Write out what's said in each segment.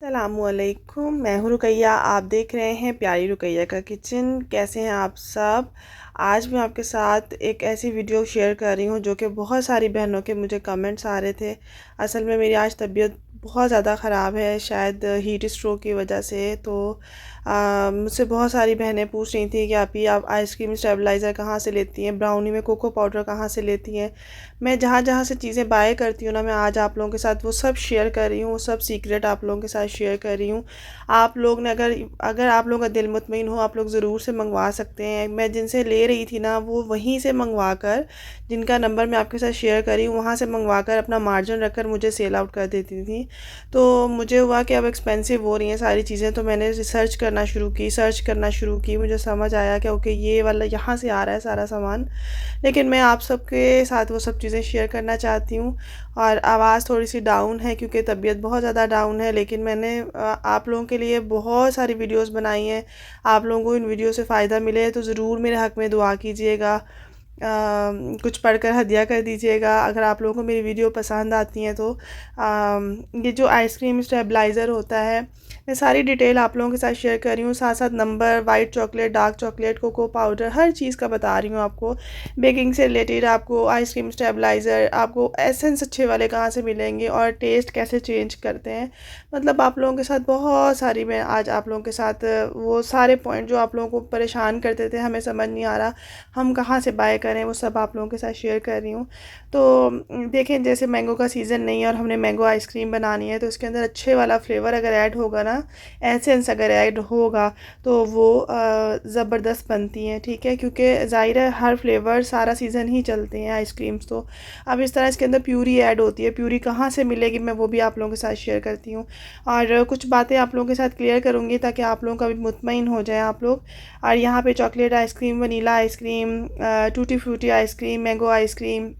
अस्सलामुअलैकुम, मैं हूँ रुकैया। आप देख रहे हैं प्यारी रुकैया का किचन। कैसे हैं आप सब? आज मैं आपके साथ एक ऐसी वीडियो शेयर कर रही हूँ जो कि बहुत सारी बहनों के मुझे कमेंट्स आ रहे थे। असल में मेरी आज तबीयत बहुत ज़्यादा ख़राब है, शायद हीट स्ट्रोक की वजह से। तो मुझसे बहुत सारी बहनें पूछ रही थी कि आप आइसक्रीम स्टेबलाइज़र कहाँ से लेती हैं, ब्राउनी में कोको पाउडर कहाँ से लेती हैं। मैं जहाँ जहाँ से चीज़ें बाय करती हूँ ना, मैं आज आप लोगों के साथ वो सब शेयर कर रही हूँ, वो सब सीक्रेट आप लोगों के साथ शेयर कर रही हूँ। आप लोग ने अगर अगर आप लोगों का दिल मुतमईन हो, आप लोग ज़रूर से मंगवा सकते हैं। मैं जिनसे ले रही थी ना, वो वहीं से मंगवा कर, जिनका नंबर मैं आपके साथ शेयर करी हूँ, वहाँ से मंगवा कर अपना मार्जिन रख कर मुझे सेल आउट कर देती थी। तो मुझे हुआ कि अब एक्सपेंसिव हो रही हैं सारी चीज़ें, तो मैंने रिसर्च करना शुरू की, सर्च करना शुरू की। मुझे समझ आया कि ओके, ये वाला यहाँ से आ रहा है सारा सामान। लेकिन मैं आप सबके साथ वो सब चीज़ें शेयर करना चाहती हूँ। और आवाज़ थोड़ी सी डाउन है क्योंकि तबीयत बहुत ज़्यादा डाउन है, लेकिन मैंने आप लोगों के लिए बहुत सारी वीडियोस बनाई हैं। आप लोगों को इन वीडियो से फ़ायदा मिले तो ज़रूर मेरे हक़ में दुआ कीजिएगा। कुछ पढ़कर हदिया कर दीजिएगा अगर आप लोगों को मेरी वीडियो पसंद आती हैं तो। ये जो आइसक्रीम स्टेबलाइज़र होता है, मैं सारी डिटेल आप लोगों के साथ शेयर कर रही हूँ, साथ साथ number, white chocolate, dark chocolate, cocoa powder, हर चीज़ का बता रही हूँ आपको। बेकिंग से रिलेटेड आपको आइसक्रीम स्टेबलाइज़र, आपको एसेंस अच्छे वाले कहाँ से मिलेंगे और टेस्ट कैसे चेंज करते हैं। मतलब आप लोगों के साथ बहुत सारी, मैं आज आप लोगों के साथ वो सारे पॉइंट जो आप लोगों को परेशान करते थे, हमें समझ नहीं आ रहा हम कहाँ से बाय करें, वो सब आप लोगों के साथ शेयर कर रही हूँ। तो देखें, जैसे मैंगो का सीज़न नहीं है और हमने मैंगो आइसक्रीम बनानी है, तो इसके अंदर अच्छे वाला फ्लेवर अगर ऐड होगा ना, एसेंस अगर ऐड होगा, तो वो ज़बरदस्त बनती हैं। ठीक है, क्योंकि ज़ाहिर है हर फ्लेवर सारा सीज़न ही चलते हैं आइसक्रीम्स। तो अब इस तरह इसके अंदर प्यूरी ऐड होती है। प्यूरी कहाँ से मिलेगी, मैं वो भी आप लोगों के साथ शेयर करती हूँ। और कुछ बातें आप लोगों के साथ क्लियर करूँगी ताकि आप लोगों का भी मुतमईन हो जाए आप लोग। और यहाँ पे chocolate ice cream, vanilla ice cream, tutti frutti ice cream, mango ice cream,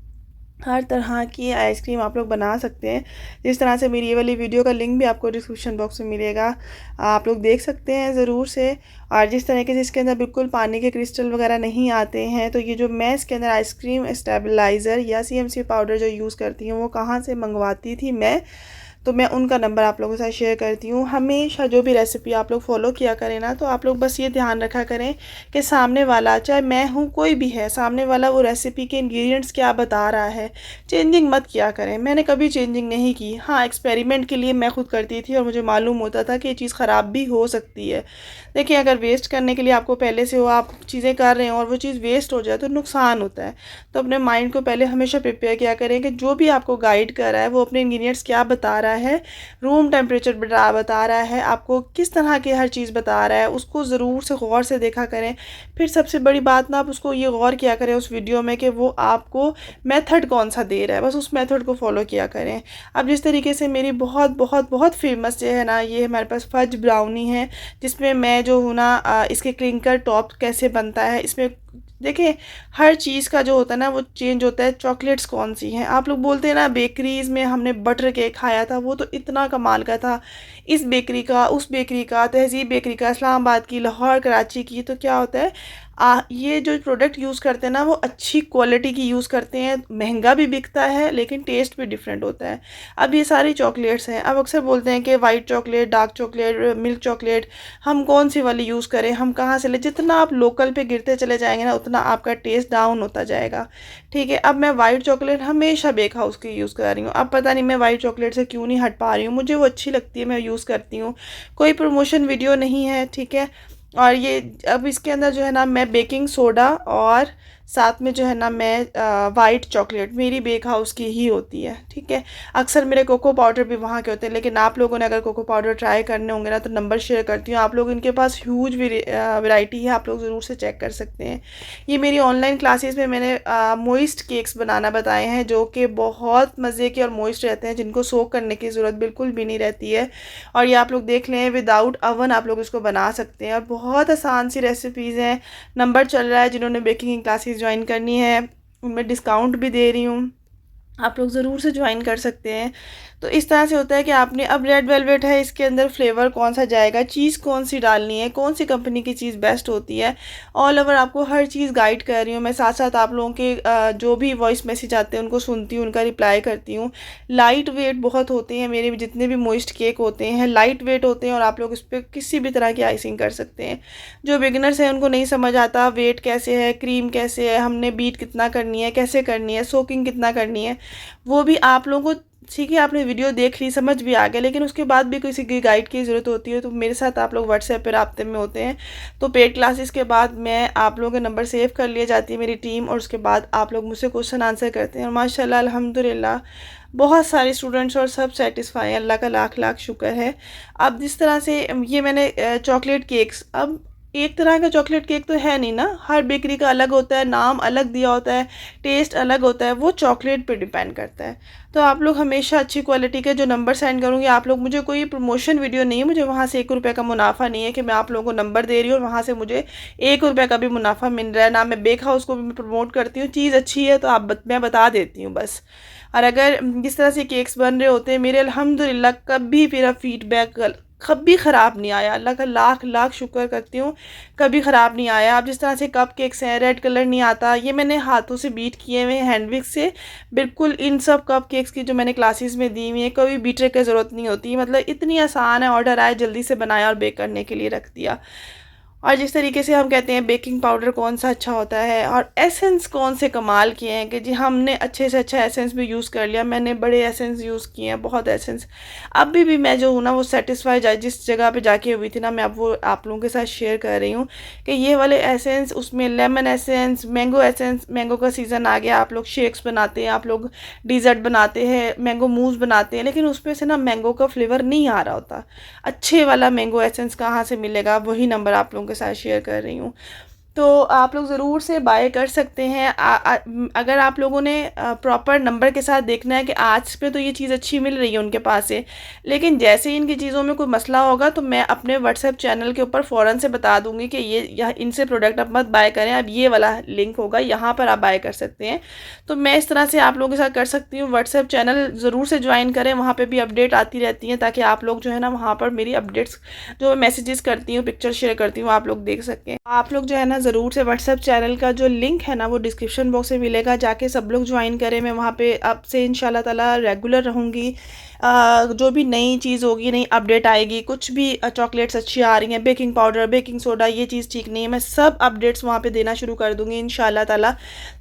हर तरह की आइसक्रीम आप लोग बना सकते हैं। जिस तरह से मेरी ये वाली वीडियो का लिंक भी आपको डिस्क्रिप्शन बॉक्स में मिलेगा, आप लोग देख सकते हैं ज़रूर से। और जिस तरीके से इसके अंदर बिल्कुल पानी के क्रिस्टल वगैरह नहीं आते हैं, तो ये जो मैं इसके अंदर आइसक्रीम स्टेबलाइज़र या सीएमसी पाउडर जो यूज़ करती हूँ, वो कहाँ से मंगवाती थी मैं, तो मैं उनका नंबर आप लोगों के साथ शेयर करती हूँ। हमेशा जो भी रेसिपी आप लोग फॉलो किया करें ना, तो आप लोग बस ये ध्यान रखा करें कि सामने वाला, चाहे मैं हूँ कोई भी है, सामने वाला वो रेसिपी के इंग्रेडिएंट्स क्या बता रहा है, चेंजिंग मत किया करें। मैंने कभी चेंजिंग नहीं की। हाँ, एक्सपेरिमेंट के लिए मैं खुद करती थी और मुझे मालूम होता था कि ये चीज़ ख़राब भी हो सकती है। देखिए, अगर वेस्ट करने के लिए आपको पहले से हो, आप चीज़ें कर रहे हैं और वो चीज़ वेस्ट हो जाए तो नुकसान होता है। तो अपने माइंड को पहले हमेशा प्रिपेयर किया करें कि जो भी आपको गाइड कर रहा है वो अपने इंग्रेडिएंट्स क्या बता रहा है, रूम टेम्परेचर बता रहा है, आपको किस तरह की हर चीज़ बता रहा है, उसको ज़रूर से गौर से देखा करें। फिर सबसे बड़ी बात ना, आप उसको ये गौर किया करें उस वीडियो में कि वो आपको मेथड कौन सा दे रहा है, बस उस मेथड को फॉलो किया करें। अब जिस तरीके से मेरी बहुत बहुत बहुत फेमस जो है ना, ये हमारे पास फज ब्राउनी है, जिसमें मैं जो हूँ ना, इसके क्लिंकर टॉप कैसे बनता है, इसमें देखिए हर चीज़ का जो होता है ना वो चेंज होता है। चॉकलेट्स कौन सी हैं, आप लोग बोलते हैं ना बेकरीज़ में हमने बटर केक खाया था, वो तो इतना कमाल का था। इस बेकरी का, उस बेकरी का, तहज़ीब बेकरी का, इस्लामाबाद की, लाहौर, कराची की, तो क्या होता है, ये जो प्रोडक्ट यूज़ करते हैं ना, वो अच्छी क्वालिटी की यूज़ करते हैं। महंगा भी बिकता है लेकिन टेस्ट भी डिफरेंट होता है। अब ये सारी चॉकलेट्स हैं, अब अक्सर बोलते हैं कि white chocolate, dark chocolate, milk chocolate, हम कौन सी वाली यूज़ करें, हम कहाँ से लें। जितना आप लोकल पे गिरते चले जाएंगे ना, उतना आपका टेस्ट डाउन होता जाएगा। ठीक है, अब मैं वाइट चॉकलेट हमेशा बेक हाउस की यूज़ कर रही हूँ। अब पता नहीं मैं वाइट चॉकलेट से क्यों नहीं हट पा रही हूँ, मुझे वो अच्छी लगती है, मैं यूज़ करती हूँ। कोई प्रमोशन वीडियो नहीं है, ठीक है। और ये अब इसके अंदर जो है ना, मैं बेकिंग सोडा और साथ में जो है ना, मैं वाइट चॉकलेट मेरी बेक हाउस की ही होती है। ठीक है, अक्सर मेरे कोको पाउडर भी वहाँ के होते हैं, लेकिन आप लोगों ने अगर कोको पाउडर ट्राई करने होंगे ना, तो नंबर शेयर करती हूँ। आप लोग, इनके पास ह्यूज वैरायटी है, आप लोग ज़रूर से चेक कर सकते हैं। ये मेरी ऑनलाइन क्लासेस में मैंने मोइस्ट केक्स बनाना बताए हैं, जो कि बहुत मज़े के और मोइस्ट रहते हैं, जिनको सोक करने की ज़रूरत बिल्कुल भी नहीं रहती है। और ये आप लोग देख लें, विदाउट अवन आप लोग इसको बना सकते हैं, और बहुत आसान सी रेसिपीज़ हैं। नंबर चल रहा है, जिन्होंने बेकिंग की क्लासेस ज्वाइन करनी है उनमें डिस्काउंट भी दे रही हूँ, आप लोग ज़रूर से ज्वाइन कर सकते हैं। तो इस तरह से होता है कि आपने अब रेड वेलवेट है, इसके अंदर फ्लेवर कौन सा जाएगा, चीज़ कौन सी डालनी है, कौन सी कंपनी की चीज़ बेस्ट होती है, ऑल ओवर आपको हर चीज़ गाइड कर रही हूँ मैं। साथ साथ आप लोगों के जो भी वॉइस मैसेज आते हैं उनको सुनती हूँ, उनका रिप्लाई करती हूँ। लाइट वेट बहुत होते हैं मेरे जितने भी मॉइस्ट केक होते हैं, लाइट वेट होते हैं और आप लोग इस पर किसी भी तरह की आइसिंग कर सकते हैं। जो बिगिनर्स हैं उनको नहीं समझ आता वेट कैसे है, क्रीम कैसे है, हमने बीट कितना करनी है, कैसे करनी है, सोकिंग कितना करनी है, वो भी आप लोगों को ठीक है। आपने वीडियो देख ली, समझ भी आ गया, लेकिन उसके बाद भी किसी की गाइड की ज़रूरत होती है तो मेरे साथ आप लोग व्हाट्सएप पर राब्ते में होते हैं। तो पेड क्लासेस के बाद मैं आप लोगों के नंबर सेव कर लिए जाती है मेरी टीम, और उसके बाद आप लोग मुझसे क्वेश्चन आंसर करते हैं और माशाल्लाह अल्हम्दुलिल्लाह बहुत सारे स्टूडेंट्स और सब सेटिस्फाई हैं, अल्लाह का लाख लाख शुक्र है। अब जिस तरह से ये मैंने चॉकलेट केक्स, अब एक तरह का चॉकलेट केक तो है नहीं ना, हर बेकरी का अलग होता है, नाम अलग दिया होता है, टेस्ट अलग होता है, वो चॉकलेट पे डिपेंड करता है। तो आप लोग हमेशा अच्छी क्वालिटी के जो नंबर सेंड करूँगी, आप लोग मुझे कोई प्रमोशन वीडियो नहीं है, मुझे वहाँ से 1 रुपये का मुनाफा नहीं है कि मैं आप लोगों को नंबर दे रही हूँ और वहाँ से मुझे 1 रुपये का भी मुनाफा मिल रहा है ना। मैं बेक हाउस को भी मैं प्रमोट करती हूँ, चीज़ अच्छी है तो मैं बता देती हूँ बस। और अगर जिस तरह से केक्स बन रहे होते हैं मेरे, अल्हम्दुलिल्लाह कभी मेरा फीडबैक कभी ख़राब नहीं आया, अल्लाह का लाख लाख शुक्र करती हूँ, कभी ख़राब नहीं आया। अब जिस तरह से कप केक्स हैं, रेड कलर नहीं आता, ये मैंने हाथों से बीट किए हुए हैंड विक्स से, बिल्कुल इन सब कप केक्स की जो मैंने क्लासेस में दी हुई है, कोई बीटर की ज़रूरत नहीं होती, मतलब इतनी आसान है, ऑर्डर आया जल्दी से बनाया और बेक करने के लिए रख दिया। और जिस तरीके से हम कहते हैं बेकिंग पाउडर कौन सा अच्छा होता है और एसेंस कौन से कमाल किए हैं कि जी हमने अच्छे से अच्छा एसेंस भी यूज़ कर लिया, मैंने बड़े एसेंस यूज़ किए हैं, बहुत एसेंस। अभी भी मैं जो हूँ ना वो सेटिस्फाई जिस जगह पे जाके हुई थी ना, मैं अब वो आप लोगों के साथ शेयर कर रही हूँ कि ये वाले एसेंस, उसमें lemon essence, mango essence, mango का सीज़न आ गया, आप लोग शेक्स बनाते हैं, आप लोग डिज़र्ट बनाते हैं, मैंगो मूस बनाते हैं, लेकिन उसमें से ना मैंगो का फ्लेवर नहीं आ रहा होता। अच्छे वाला मैंगो एसेंस कहाँ से मिलेगा, वही नंबर आप लोगों के साथ शेयर कर रही हूँ। तो आप लोग ज़रूर से बाय कर सकते हैं। अगर आप लोगों ने प्रॉपर नंबर के साथ देखना है कि आज पे तो ये चीज़ अच्छी मिल रही है उनके पास से, लेकिन जैसे ही इनकी चीज़ों में कोई मसला होगा तो मैं अपने व्हाट्सएप चैनल के ऊपर फ़ौरन से बता दूंगी कि ये इनसे प्रोडक्ट आप मत बाय करें, अब ये वाला लिंक होगा यहाँ पर आप बाय कर सकते हैं। तो मैं इस तरह से आप लोगों के साथ कर सकती हूँ। व्हाट्सएप चैनल ज़रूर से ज्वाइन करें, वहाँ पर भी अपडेट आती रहती हैं ताकि आप लोग जो है ना वहाँ पर मेरी अपडेट्स जो मैसेजेस करती हूँ, पिक्चर शेयर करती हूँ, आप लोग देख सकें। आप लोग जो है ना ज़रूर से व्हाट्सएप चैनल का जो लिंक है ना वो डिस्क्रिप्शन बॉक्स में मिलेगा, जाके सब लोग ज्वाइन करें। मैं वहाँ पे अब से इंशाल्लाह ताला रेगुलर रहूँगी। जो भी नई चीज़ होगी, नई अपडेट आएगी, कुछ भी चॉकलेट्स अच्छी आ रही हैं, बेकिंग पाउडर, बेकिंग सोडा, ये चीज़ ठीक नहीं है, मैं सब अपडेट्स वहाँ पे देना शुरू कर दूँगी इंशाल्लाह ताला,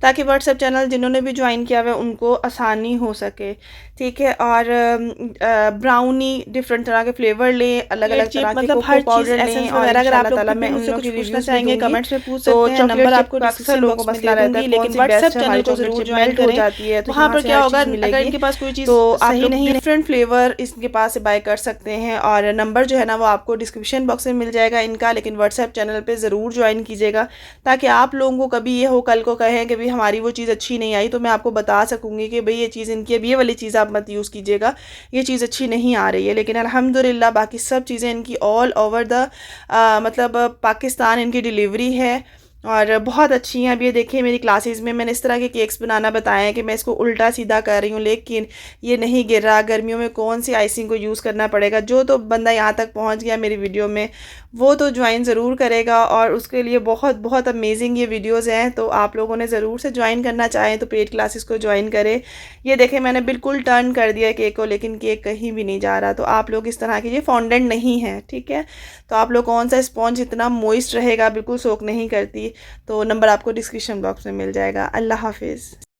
ताकि व्हाट्सएप चैनल जिन्होंने भी ज्वाइन किया हुआ है उनको आसानी हो सके। ठीक है। और ब्राउनी डिफरेंट तरह के फ्लेवर लें, अलग अलग तरह के मतलब हर चीज़ एसेंस वगैरह अगर आप लोग मैं उन लोगों की पूछना चाहेंगे कमेंट्स में पूछ सकते हैं। नंबर आपको अक्सर लोगों को मसला रहता है, लेकिन व्हाट्सएप चैनल को जरूर ज्वाइन हो जाती है। तो वहाँ पर क्या होगा, अगर इनके पास कोई चीज़ तो आप लोग डिफरेंट फ्लेवर इसके पास से बाय कर सकते हैं। और नंबर जो है ना वो आपको डिस्क्रिप्शन बॉक्स में मिल जाएगा इनका, लेकिन व्हाट्सएप चैनल पे ज़रूर ज्वाइन कीजिएगा ताकि आप लोगों को कभी ये हो कल को कहें कि भाई हमारी वो चीज़ अच्छी नहीं आई, तो मैं आपको बता सकूँगी कि भाई ये चीज़ इनकी, अब ये वाली चीज़ आप मत यूज़ कीजिएगा, ये चीज़ अच्छी नहीं आ रही है। लेकिन अल्हम्दुलिल्लाह बाकी सब चीज़ें इनकी ऑल ओवर द मतलब पाकिस्तान इनकी डिलीवरी है और बहुत अच्छी हैं। अब ये देखिए मेरी क्लासेस में मैंने इस तरह के केक्स बनाना बताया है कि मैं इसको उल्टा सीधा कर रही हूँ, लेकिन ये नहीं गिर रहा। गर्मियों में कौन सी आइसिंग को यूज़ करना पड़ेगा। जो तो बंदा यहाँ तक पहुँच गया मेरी वीडियो में वो तो ज्वाइन ज़रूर करेगा, और उसके लिए बहुत बहुत अमेजिंग ये वीडियोज़ हैं। तो आप लोगों ने ज़रूर से ज्वाइन करना चाहें तो पेड क्लासेस को ज्वाइन करें। ये देखें मैंने बिल्कुल टर्न कर दिया केक को, लेकिन केक कहीं भी नहीं जा रहा। तो आप लोग इस तरह की, ये फॉन्डेंट नहीं है, ठीक है। तो आप लोग कौन सा स्पॉन्ज इतना मॉइस्ट रहेगा, बिल्कुल सोक नहीं करती। तो नंबर आपको डिस्क्रिप्शन बॉक्स में मिल जाएगा। अल्लाह हाफिज़।